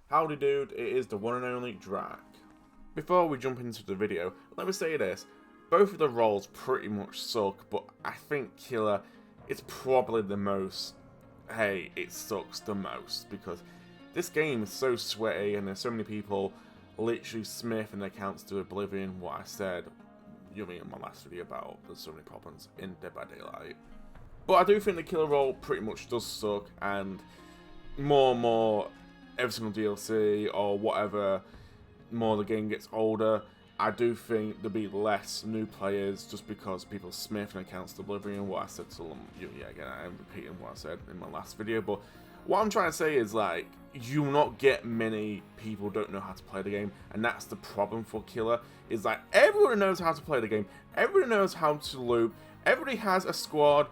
Howdy dude, it is the one and only Drac. Before we jump into the video, let me say this. Both of the roles pretty much suck, but I think Killer is probably the most, hey, it sucks the most, because this game is so sweaty and there's so many people literally smithing their accounts to oblivion what I said, in my last video about there's so many problems in Dead by Daylight. But I do think the Killer role pretty much does suck, and more and more every single DLC or whatever, more the game gets older, I do think there'll be less new players just because people smith and accounts to oblivion what I said to them. Yeah, again, I am repeating what I said in my last video, but what I'm trying to say is, like, you will not get many people who don't know how to play the game, and that's the problem for Killer, is like, everyone knows how to play the game, everybody knows how to loop, everybody has a squad.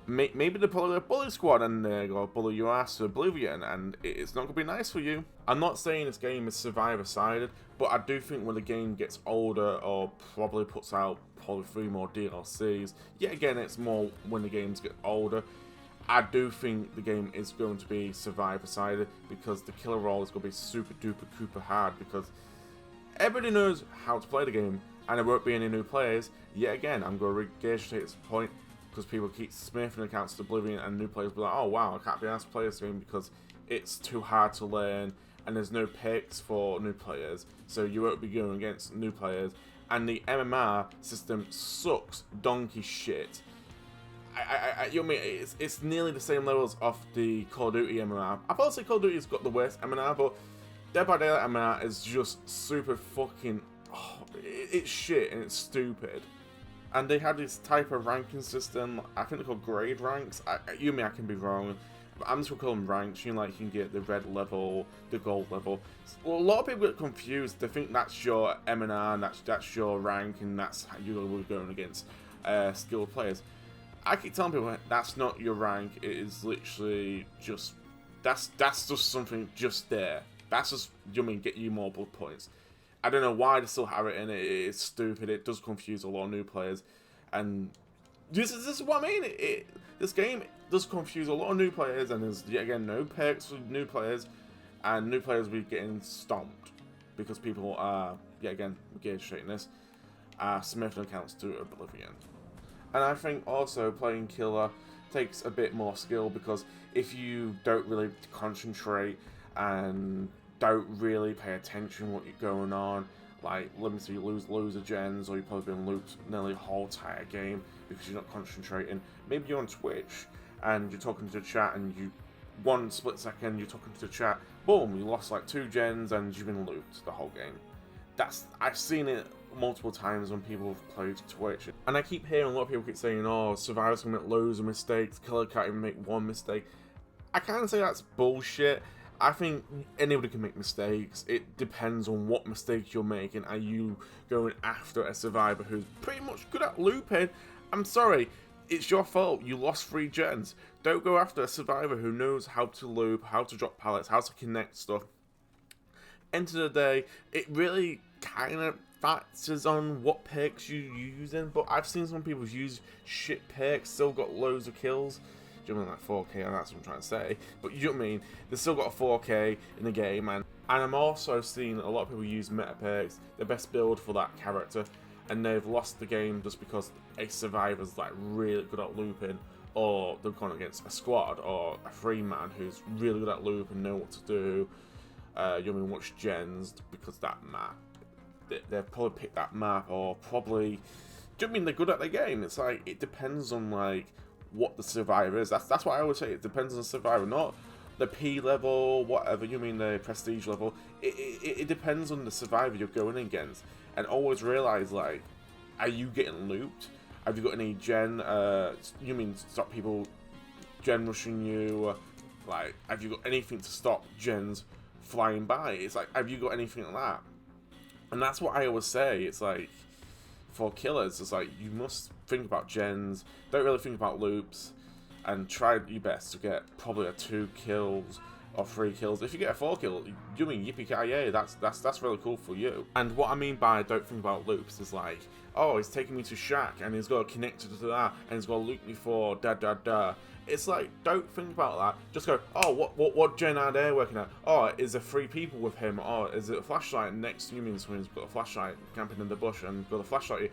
Maybe they pull a bully squad and they're going to bully your ass to oblivion, and it's not going to be nice for you. I'm not saying this game is survivor-sided, but I do think when the game gets older or probably puts out probably 3 more DLCs, yet again it's more when the games get older, I do think the game is going to be survivor-sided because the Killer role is going to be super duper cooper hard because everybody knows how to play the game and there won't be any new players. Yet again, I'm going to regurgitate this point, because people keep smithing accounts to oblivion and new players be like, oh wow, I can't be asked to play this game because it's too hard to learn and there's no picks for new players, so you won't be going against new players, and the MMR system sucks donkey shit. You know what I mean? It's nearly the same levels of the Call of Duty MMR. I probably say Call of Duty's got the worst MMR, but Dead by Daylight MMR is just super fucking, it's shit and it's stupid. And they had this type of ranking system, I think they're called grade ranks. I can be wrong, but I'm just going to call them ranks. Like, you can get the red level, the gold level. Well, a lot of people get confused. They think that's your MNR, and that's your rank, and that's how you're going against skilled players. I keep telling people, that's not your rank. It is literally just, that's just something just there. That's just, get you more blood points. I don't know why they still have it in it. It's stupid. It does confuse a lot of new players, and this is what I mean. This game does confuse a lot of new players, and there's yet again no perks for new players, and new players will be getting stomped because people are yet again regurgitating this, smithing accounts to oblivion. And I think also playing Killer takes a bit more skill, because if you don't really concentrate and don't really pay attention what you're going on, like, let me say you lose loads of gens, or you've probably been looped nearly the whole entire game because you're not concentrating. Maybe you're on Twitch and you're talking to the chat, and you, one split second you're talking to the chat, boom, you lost like 2 gens and you've been looped the whole game. I've seen it multiple times when people have played Twitch, and I keep hearing a lot of people keep saying, oh, survivors can make loads of mistakes, Killer can't even make one mistake. I kind of say that's bullshit. I think anybody can make mistakes. It depends on what mistakes you're making. Are you going after a survivor who's pretty much good at looping? I'm sorry, it's your fault. You lost 3 gens. Don't go after a survivor who knows how to loop, how to drop pallets, how to connect stuff. End of the day, it really kind of factors on what perks you're using, but I've seen some people use shit perks, still got loads of kills. You know, like 4K, and that's what I'm trying to say. But you know what I mean? They've still got a 4K in the game, and I'm also seeing a lot of people use meta perks, the best build for that character, and they've lost the game just because a survivor's like really good at looping, or they've gone against a squad or a free man who's really good at loop and know what to do. You know what I mean? Watch gens because that map. They've probably picked that map, or probably. Do you know what I mean? They're good at the game. It's like, it depends on like what the survivor is. That's why I always say it depends on the survivor, not the P level, whatever you mean, the prestige level. It depends on the survivor you're going against, and always realize, like, are you getting looped? Have you got any gen? You mean stop people gen rushing you? Like, have you got anything to stop gens flying by? It's like, have you got anything like that? And that's what I always say. It's like, for killers, it's like, you must think about gens, don't really think about loops, and try your best to get probably a 2 kills or 3 kills. If you get a 4 kill, you mean yippee-ki-yay, that's really cool for you. And what I mean by don't think about loops is like, oh, he's taking me to Shack and he's got to connect to that and he's got to loop me for da-da-da. It's like, don't think about that. Just go, oh, what gen are they working at? Oh, is there 3 people with him? Oh, is it a flashlight next to you? Means someone's got a flashlight camping in the bush and got a flashlight.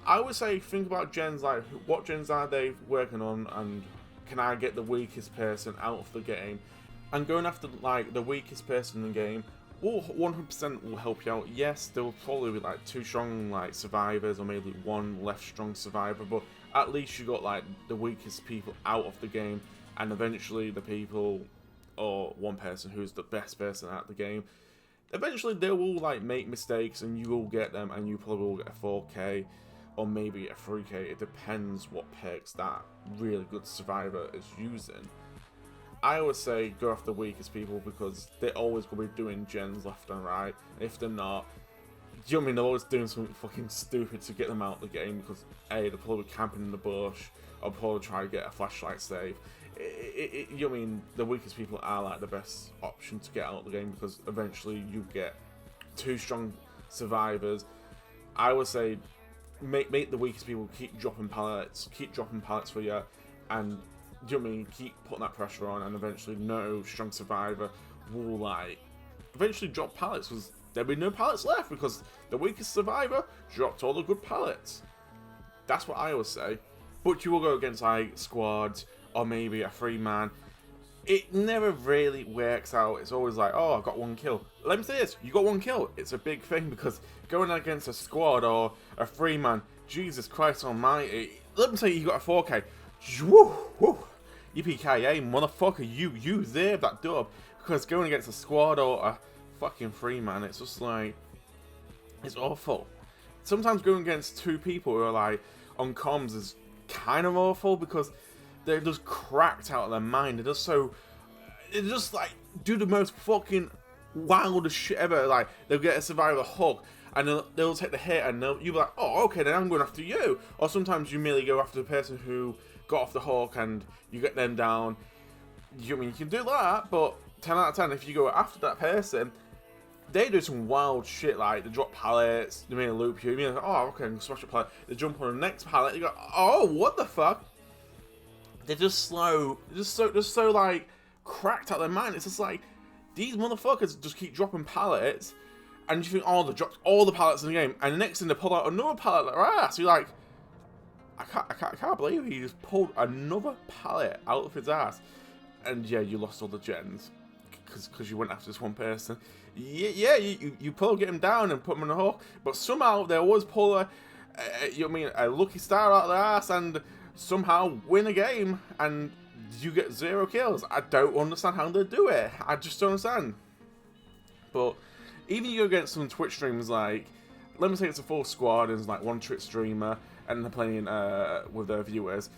I would say think about gens like, what gens are they working on, and can I get the weakest person out of the game? And going after like the weakest person in the game will 100% will help you out. Yes, there will probably be like 2 strong like survivors or maybe 1 less strong survivor, but at least you got like the weakest people out of the game, and eventually the people or 1 person who's the best person at the game, eventually they will like make mistakes and you will get them, and you probably will get a 4K or maybe a 3K. It depends what perks that really good survivor is using. I would say go after the weakest people because they're always going to be doing gens left and right. If they're not, you know what I mean, they're always doing something fucking stupid to get them out of the game because A, they're probably camping in the bush or probably trying to get a flashlight save. You know what I mean, the weakest people are like the best option to get out of the game because eventually you get 2 strong survivors. I would say make the weakest people keep dropping pallets for you, and you know what I mean, keep putting that pressure on, and eventually no strong survivor will like eventually drop pallets because there'll be no pallets left because the weakest survivor dropped all the good pallets. That's what I would say. But you will go against like squads or maybe a 3-man. It never really works out. It's always like, oh, I've got 1 kill. Let me say this, you got 1 kill. It's a big thing because going against a squad or a 3-man, Jesus Christ almighty, let me say you got a 4K. Woo, woo. Yippee-ki-yay, motherfucker, you there that dub. Because going against a squad or a fucking 3-man, it's just like, it's awful. Sometimes going against 2 people who are like on comms is kind of awful because they're just cracked out of their mind. They're just like do the most fucking wildest shit ever. Like they'll get a survivor hook and they'll take the hit and you'll be like, oh, okay, then I'm going after you. Or sometimes you merely go after the person who got off the hook and you get them down. You mean you can do that, but 10 out of 10 if you go after that person, they do some wild shit like they drop pallets, they may loop you. You mean like, oh, okay, I can smash a pallet. They jump on the next pallet. You go, oh, what the fuck? They're just slow, just so like cracked out their mind. It's just like these motherfuckers just keep dropping pallets, and you think, oh, they dropped all the pallets in the game, and the next thing they pull out another pallet like that. So you're like, I can't believe he just pulled another pallet out of his ass, and yeah, you lost all the gens because you went after this 1 person. Yeah, you pull, get him down and put him on the hook, but somehow they always pull you know what I mean, a lucky star out of their ass and somehow win a game, and you get 0 kills. I don't understand how they do it. I just don't understand. But even you go against some Twitch streamers, like, let me say it's a full squad and it's like 1 Twitch streamer and they're playing with their viewers,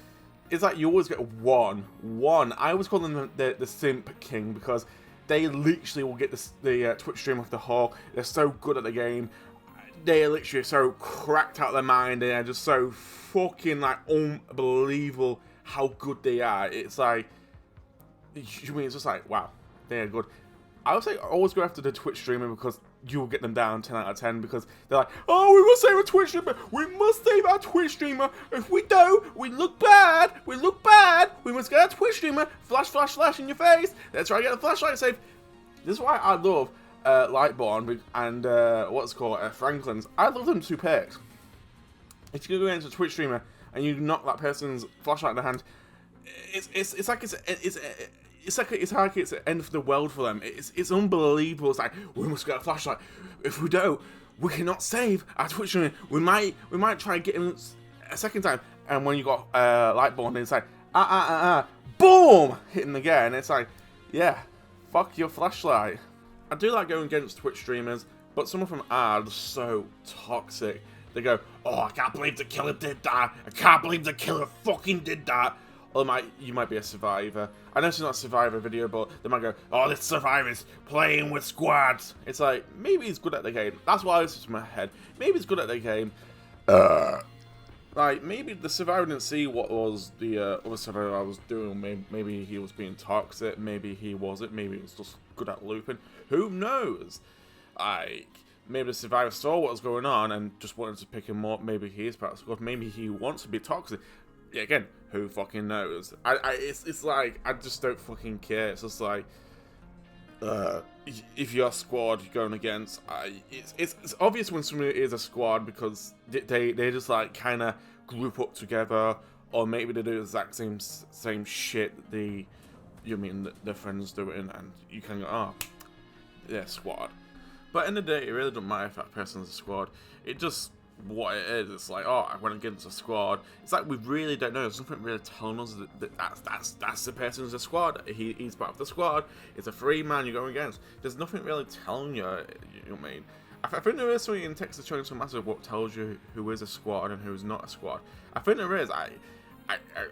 it's like you always get one. I always call them the simp king because they literally will get the Twitch stream off the hook. They're so good at the game. They're literally so cracked out of their mind, and they're just so fucking like unbelievable how good they are. It's like, you mean, it's just like, wow, they're good. I would say always go after the Twitch streamer because you will get them down 10 out of 10 because they're like, oh, we must save a Twitch streamer. We must save our Twitch streamer. If we don't, we look bad. We look bad. We must get our Twitch streamer. Flash, flash, flash in your face. Let's try to get the flashlight save. This is why I love Lightborn and what's it called, Franklin's. I love them 2 perks. If you go into a Twitch streamer and you knock that person's flashlight in the hand, it's like it's the end of the world for them. It's unbelievable. It's like, we must get a flashlight. If we don't, we cannot save our Twitch streamer. We might try and get him a second time. And when you got Lightborn, it's like boom, hitting again. It's like, yeah, fuck your flashlight. I do like going against Twitch streamers, but some of them are so toxic. They go, oh, I can't believe the killer did that. I can't believe the killer fucking did that. Or you might be a survivor. I know it's not a survivor video, but they might go, oh, this survivor's playing with squads. It's like, maybe he's good at the game. That's what I was in my head. Maybe he's good at the game. Like, maybe the survivor didn't see what was the other survivor I was doing. Maybe he was being toxic. Maybe he wasn't. Maybe he was just good at looping. Who knows? Like, maybe the survivor saw what was going on and just wanted to pick him up. Maybe he is part of the squad. Maybe he wants to be toxic. Yeah, again, who fucking knows? It's like, I just don't fucking care. It's just like, if your squad you're going against, it's obvious when somebody is a squad because they just like kind of group up together, or maybe they do the exact same shit their friends doing, and you can go, oh, they're squad. But in the day, it really doesn't matter if that person's a squad. It just what it is. It's like, oh, I went against a squad. It's like we really don't know. There's nothing really telling us that's the person who's a squad. He's part of the squad. It's a free man you're going against. There's nothing really telling you. You know what I mean? I think there is something in Texas Chainsaw Massacre what tells you who is a squad and who's not a squad. I think there is. I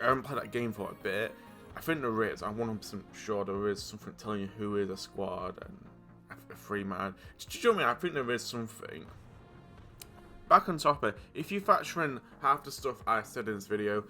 haven't played that game for a bit. I think there is. I'm 100% sure there is something telling you who is a squad and a free man. Do you know what I mean? I think there is something. Back on topic, if you factor in half the stuff I said in this video,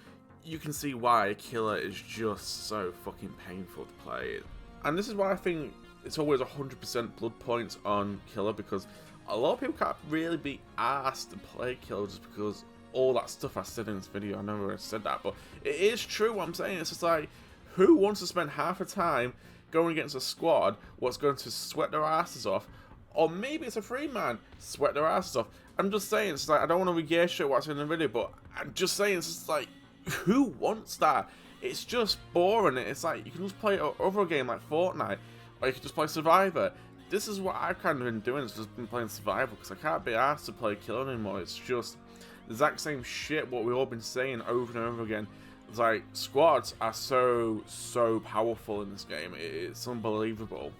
you can see why Killer is just so fucking painful to play. And this is why I think it's always 100% blood points on Killer, because a lot of people can't really be asked to play Killer just because all that stuff I said in this video. I never said that, but it is true what I'm saying. It's just like, who wants to spend half the time going against a squad what's going to sweat their asses off? Or maybe it's a free man, sweat their asses off. I'm just saying, it's like, I don't want to regurgitate what's in the video, but I'm just saying, it's just like, who wants that? It's just boring. It's like, you can just play over game like Fortnite, or you can just play Survivor. This is what I've kind of been doing, it's just been playing Survivor, because I can't be asked to play Killer anymore. It's just the exact same shit what we've all been saying over and over again. It's like, squads are so powerful in this game. It's unbelievable.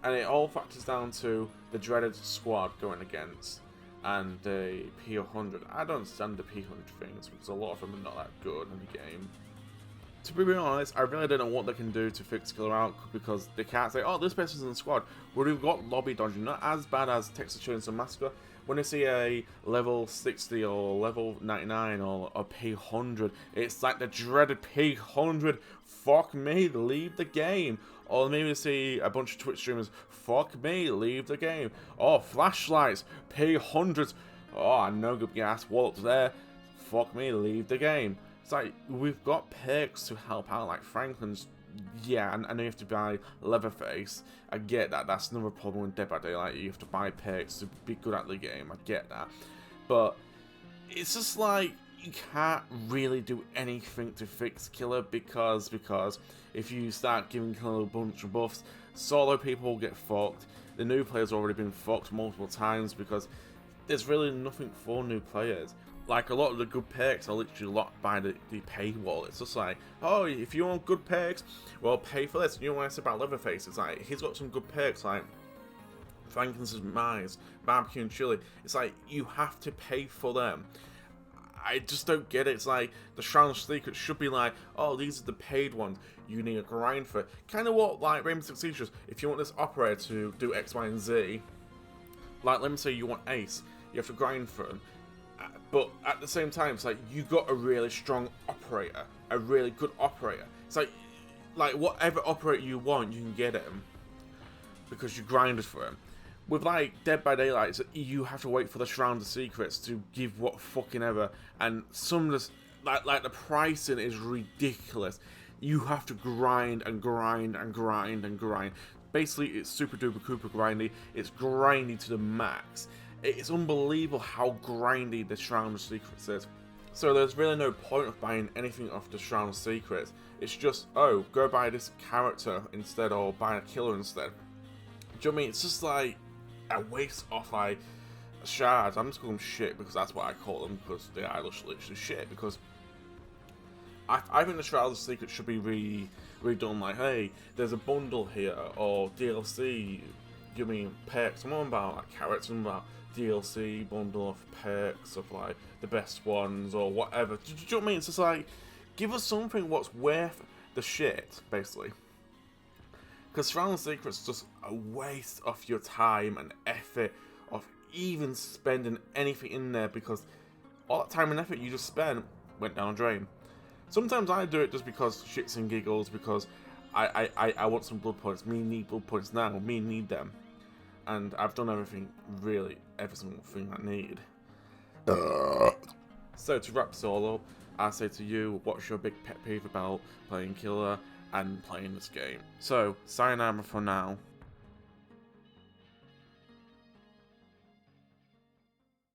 And it all factors down to the dreaded squad going against and the P100. I don't understand the P100 things because a lot of them are not that good in the game. To be honest, I really don't know what they can do to fix Killer out, because they can't say, oh, this person's in the squad. Well, we've got lobby dodging, not as bad as Texas Chainsaw Massacre. When they see a level 60 or level 99 or a P100, it's like the dreaded P100. Fuck me, leave the game. Or maybe they see a bunch of Twitch streamers, fuck me, leave the game. Oh, flashlights, P100s. Oh, I know good gas walls there. Fuck me, leave the game. It's like, we've got perks to help out, like Franklin's. Yeah, I know you have to buy Leatherface. I get that. That's another problem with Dead by Daylight. You have to buy perks to be good at the game. I get that. But it's just like, you can't really do anything to fix Killer because if you start giving Killer a bunch of buffs, solo people will get fucked. The new players already been fucked multiple times because there's really nothing for new players. Like, a lot of the good perks are literally locked by the paywall. It's just like, oh, if you want good perks, well, pay for this. You know what I said about Leatherface? It's like, he's got some good perks, like frankincense, mice, barbecue and chili. It's like, you have to pay for them. I just don't get it. It's like, the Shroud of Secrets should be like, oh, these are the paid ones. You need a grind for it. Kind of what, like, Rainbow Six Siege, if you want this operator to do X, Y, and Z, like, let me say you want Ace, you have to grind for him. But at the same time, it's like, you got a really strong operator, a really good operator. It's like whatever operator you want, you can get him because you grinded for him. With like Dead by Daylight, you have to wait for the Shroud of Secrets to give what fucking ever, and some of this, like the pricing is ridiculous. You have to grind and grind and grind and grind. Basically, it's super duper Cooper grindy. It's grindy to the max. It's unbelievable how grindy the Shroud of Secrets is. So there's really no point of buying anything off the Shroud of Secrets. It's just, oh, go buy this character instead, or buy a killer instead. Do you know what I mean? It's just like a waste of like shards. I'm just calling them shit because that's what I call them, because they are literally shit. Because I think the Shroud of Secrets should be redone. Like, hey, there's a bundle here, or DLC. You mean perks? I'm on about like characters, I'm about DLC bundle of perks of like the best ones or whatever. Do you know what I mean? It's just like, give us something what's worth the shit, basically. Because Shroud of Secrets is just a waste of your time and effort of even spending anything in there, because all that time and effort you just spent went down a drain. Sometimes I do it just because shits and giggles, because I want some blood points. Me need blood points now. Me need them. And I've done everything, really, every single thing I need. So to wrap this all up, I say to you, what's your big pet peeve about playing Killer and playing this game? So, sayonara for now.